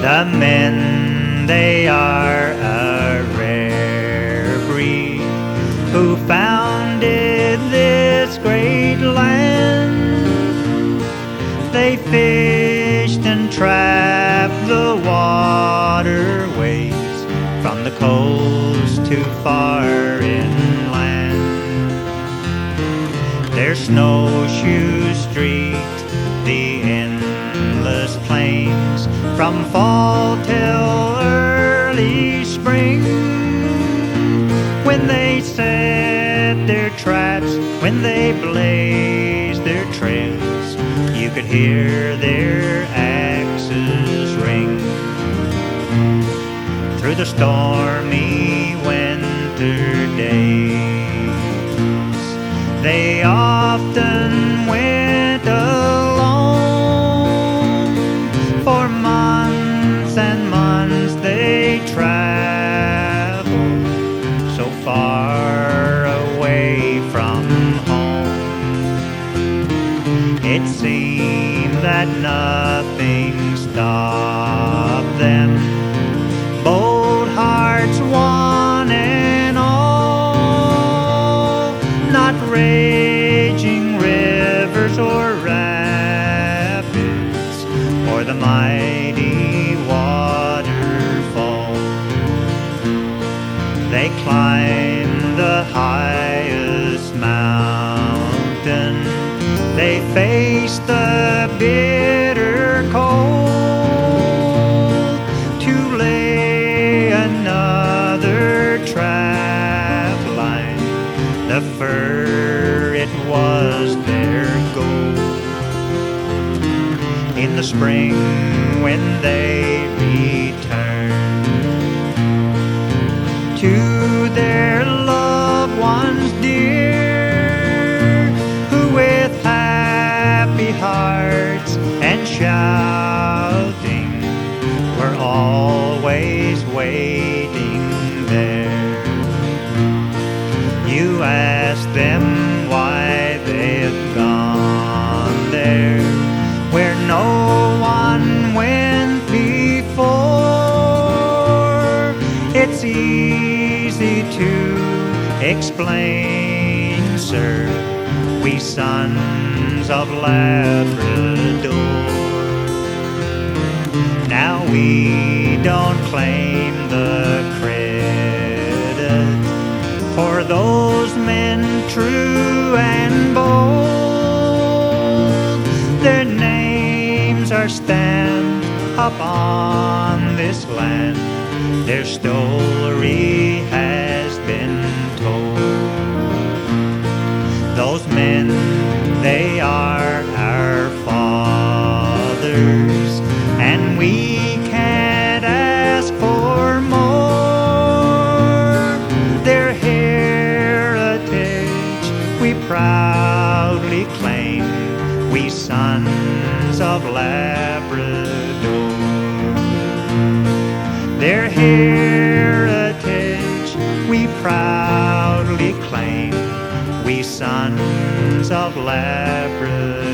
The men, they are a rare breed who founded this great land. They fished and trapped the waterways from the coast to far inland. Their snowshoes streaked the endless plains from fall till early spring. When they set their traps, when they blazed their trails, you could hear their axes ring. Through the stormy winter days, they often went alone. For months and months they traveled so far away from home. It seemed that nothing stopped them, bold hearts one and all, not raging rivers or rapids or the mighty waterfall. They climbed the highest mountain, they faced the bitter cold to lay another trap line. The fur, it was their goal. In the spring when they returned to their loved ones dear, who with happy hearts and shouting were always waiting there. You ask them why they've gone there, where no one went before. It's easy to explain, sir, we sons of Labrador. Now we don't claim the credit for those men true and bold. Their names are stamped upon this land, their story has been told. Those men, they are our fathers, and we can't ask for more. Their heritage we proudly claim, we sons of Labrador. Their heritage we proudly claim, we sons of Labrador.